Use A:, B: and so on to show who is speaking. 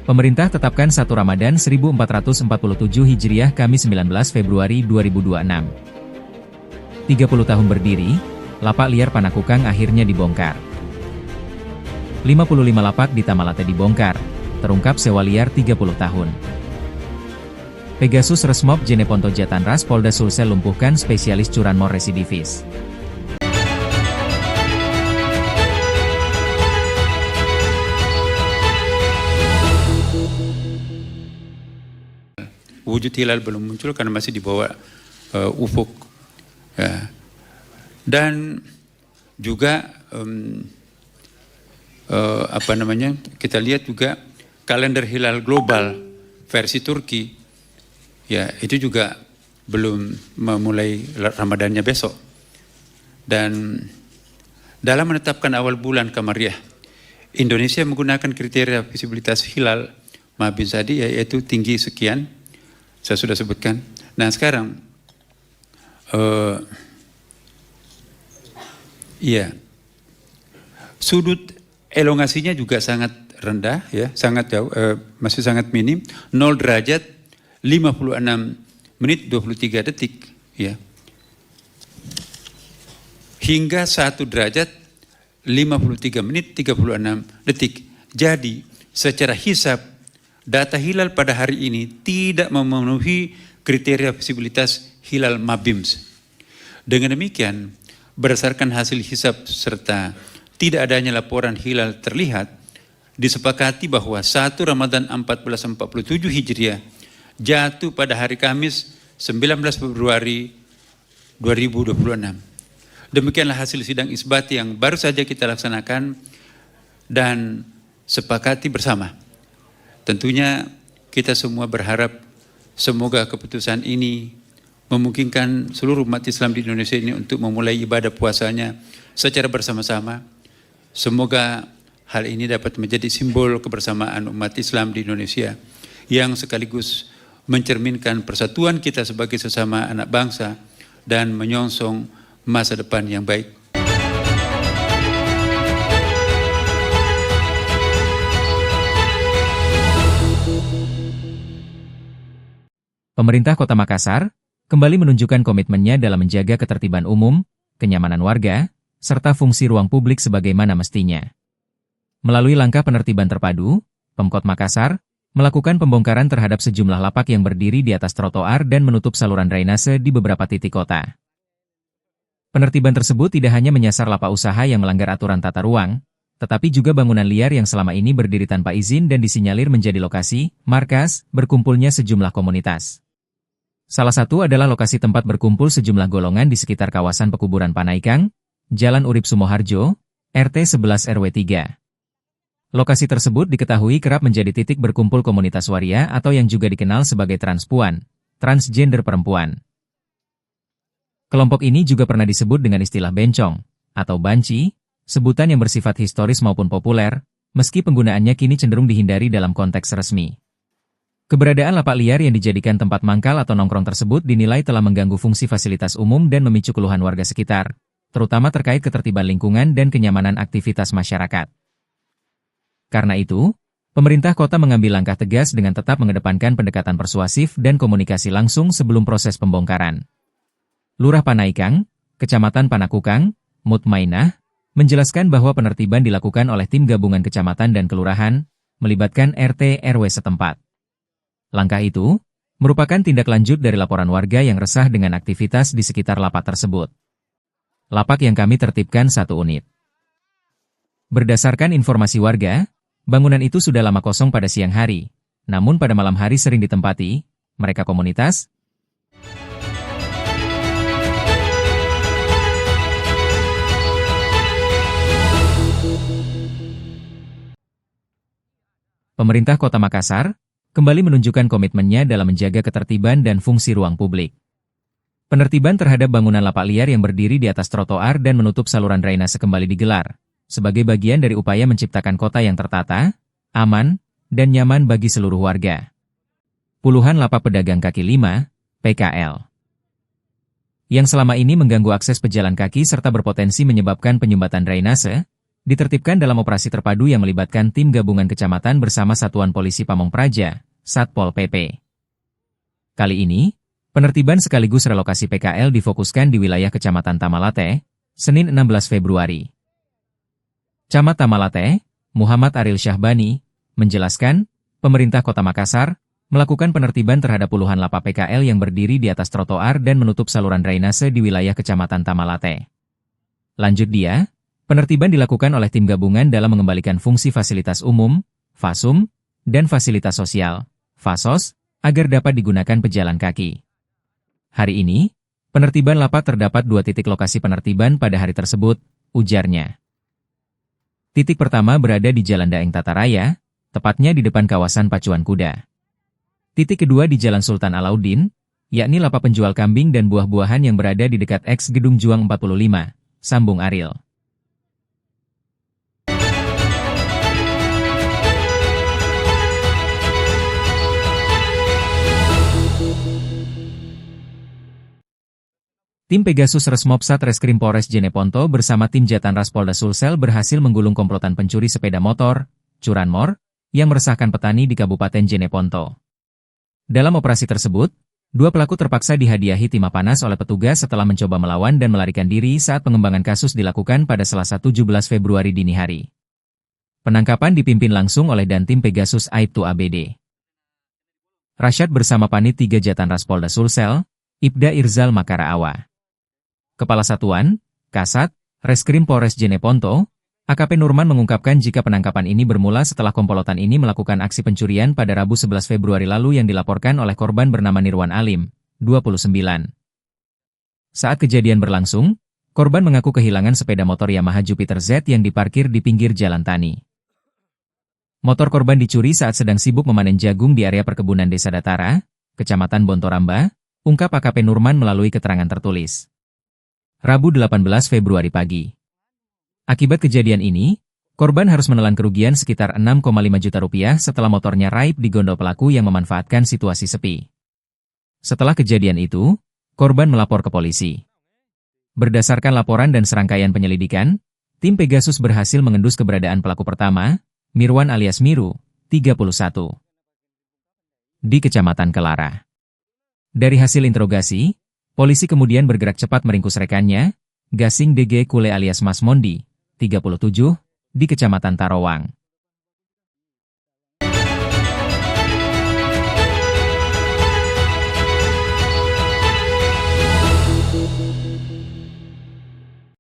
A: Pemerintah tetapkan 1 Ramadan 1447 Hijriah Kamis 19 Februari 2026. 30 tahun berdiri, lapak liar Panakukang akhirnya dibongkar. 55 lapak di Tamalate dibongkar, terungkap sewa liar 30 tahun. Pegasus Resmob Jeneponto Jatanras Polda Sulsel lumpuhkan spesialis curanmor residivis.
B: Wujud hilal belum muncul karena masih di bawah ufuk. Dan juga kita lihat juga kalender hilal global versi Turki, ya itu juga belum memulai Ramadannya besok. Dan dalam menetapkan awal bulan Kamariah, Indonesia menggunakan kriteria visibilitas hilal Mabim tadi, yaitu tinggi sekian, saya sudah sebutkan. Nah sekarang, sudut elongasinya juga sangat rendah, ya, sangat jauh, masih sangat minim, 0 derajat 56 menit 23 detik, ya, hingga 1 derajat 53 menit 36 detik. Jadi secara hisab data hilal pada hari ini tidak memenuhi kriteria visibilitas hilal Mabims. Dengan demikian, berdasarkan hasil hisab serta tidak adanya laporan hilal terlihat, disepakati bahwa 1 Ramadan 1447 Hijriah jatuh pada hari Kamis 19 Februari 2026. Demikianlah hasil sidang isbat yang baru saja kita laksanakan dan sepakati bersama. Tentunya kita semua berharap semoga keputusan ini memungkinkan seluruh umat Islam di Indonesia ini untuk memulai ibadah puasanya secara bersama-sama. Semoga hal ini dapat menjadi simbol kebersamaan umat Islam di Indonesia yang sekaligus mencerminkan persatuan kita sebagai sesama anak bangsa dan menyongsong masa depan yang baik.
A: Pemerintah Kota Makassar kembali menunjukkan komitmennya dalam menjaga ketertiban umum, kenyamanan warga, serta fungsi ruang publik sebagaimana mestinya. Melalui langkah penertiban terpadu, Pemkot Makassar melakukan pembongkaran terhadap sejumlah lapak yang berdiri di atas trotoar dan menutup saluran drainase di beberapa titik kota. Penertiban tersebut tidak hanya menyasar lapak usaha yang melanggar aturan tata ruang, tetapi juga bangunan liar yang selama ini berdiri tanpa izin dan disinyalir menjadi lokasi, markas, berkumpulnya sejumlah komunitas. Salah satu adalah lokasi tempat berkumpul sejumlah golongan di sekitar kawasan pekuburan Panaikang, Jalan Urip Sumoharjo, RT 11 RW 3. Lokasi tersebut diketahui kerap menjadi titik berkumpul komunitas waria atau yang juga dikenal sebagai transpuan, transgender perempuan. Kelompok ini juga pernah disebut dengan istilah bencong, atau banci, sebutan yang bersifat historis maupun populer, meski penggunaannya kini cenderung dihindari dalam konteks resmi. Keberadaan lapak liar yang dijadikan tempat mangkal atau nongkrong tersebut dinilai telah mengganggu fungsi fasilitas umum dan memicu keluhan warga sekitar, terutama terkait ketertiban lingkungan dan kenyamanan aktivitas masyarakat. Karena itu, pemerintah kota mengambil langkah tegas dengan tetap mengedepankan pendekatan persuasif dan komunikasi langsung sebelum proses pembongkaran. Lurah Panaikang, Kecamatan Panakukang, Mutmainah, menjelaskan bahwa penertiban dilakukan oleh tim gabungan kecamatan dan kelurahan, melibatkan RT RW setempat. Langkah itu merupakan tindak lanjut dari laporan warga yang resah dengan aktivitas di sekitar lapak tersebut. Lapak yang kami tertibkan 1 unit. Berdasarkan informasi warga, bangunan itu sudah lama kosong pada siang hari, namun pada malam hari sering ditempati mereka komunitas. Pemerintah Kota Makassar kembali menunjukkan komitmennya dalam menjaga ketertiban dan fungsi ruang publik. Penertiban terhadap bangunan lapak liar yang berdiri di atas trotoar dan menutup saluran drainase kembali digelar, sebagai bagian dari upaya menciptakan kota yang tertata, aman, dan nyaman bagi seluruh warga. Puluhan lapak pedagang kaki lima, PKL, yang selama ini mengganggu akses pejalan kaki serta berpotensi menyebabkan penyumbatan drainase, ditertibkan dalam operasi terpadu yang melibatkan tim gabungan kecamatan bersama Satuan Polisi Pamong Praja, Satpol PP. Kali ini, penertiban sekaligus relokasi PKL difokuskan di wilayah Kecamatan Tamalate, Senin 16 Februari. Camat Tamalate, Muhammad Aril Syahbani, menjelaskan, pemerintah Kota Makassar melakukan penertiban terhadap puluhan lapak PKL yang berdiri di atas trotoar dan menutup saluran drainase di wilayah Kecamatan Tamalate. Lanjut dia, penertiban dilakukan oleh tim gabungan dalam mengembalikan fungsi fasilitas umum, FASUM, dan fasilitas sosial, FASOS, agar dapat digunakan pejalan kaki. Hari ini, penertiban lapak terdapat 2 titik lokasi penertiban pada hari tersebut, ujarnya. Titik pertama berada di Jalan Daeng Tataraya, tepatnya di depan kawasan pacuan kuda. Titik kedua di Jalan Sultan Alauddin, yakni lapak penjual kambing dan buah-buahan yang berada di dekat eks Gedung Juang 45, sambung Aril. Tim Pegasus Resmob Satreskrim Polres Jeneponto bersama tim Jatanras Polda Sulsel berhasil menggulung komplotan pencuri sepeda motor, curanmor, yang meresahkan petani di Kabupaten Jeneponto. Dalam operasi tersebut, 2 pelaku terpaksa dihadiahi timah panas oleh petugas setelah mencoba melawan dan melarikan diri saat pengembangan kasus dilakukan pada Selasa 17 Februari dini hari. Penangkapan dipimpin langsung oleh Dantim Pegasus Aibtu ABD. Rasyad bersama Panit 3 Jatanras Polda Sulsel, Ibda Irzal Makaraawa. Kepala Satuan, Kasat, Reskrim Polres Jeneponto, AKP Nurman mengungkapkan jika penangkapan ini bermula setelah komplotan ini melakukan aksi pencurian pada Rabu 11 Februari lalu yang dilaporkan oleh korban bernama Nirwan Alim, 29. Saat kejadian berlangsung, korban mengaku kehilangan sepeda motor Yamaha Jupiter Z yang diparkir di pinggir jalan tani. Motor korban dicuri saat sedang sibuk memanen jagung di area perkebunan Desa Datara, Kecamatan Bontoramba, ungkap AKP Nurman melalui keterangan tertulis. Rabu 18 Februari pagi. Akibat kejadian ini, korban harus menelan kerugian sekitar 6,5 juta rupiah setelah motornya raib di gondol pelaku yang memanfaatkan situasi sepi. Setelah kejadian itu, korban melapor ke polisi. Berdasarkan laporan dan serangkaian penyelidikan, tim Pegasus berhasil mengendus keberadaan pelaku pertama, Mirwan alias Miru, 31. Di Kecamatan Kelara. Dari hasil interogasi, polisi kemudian bergerak cepat meringkus rekannya, Gasing DG Kule alias Mas Mondi, 37, di Kecamatan Tarawang.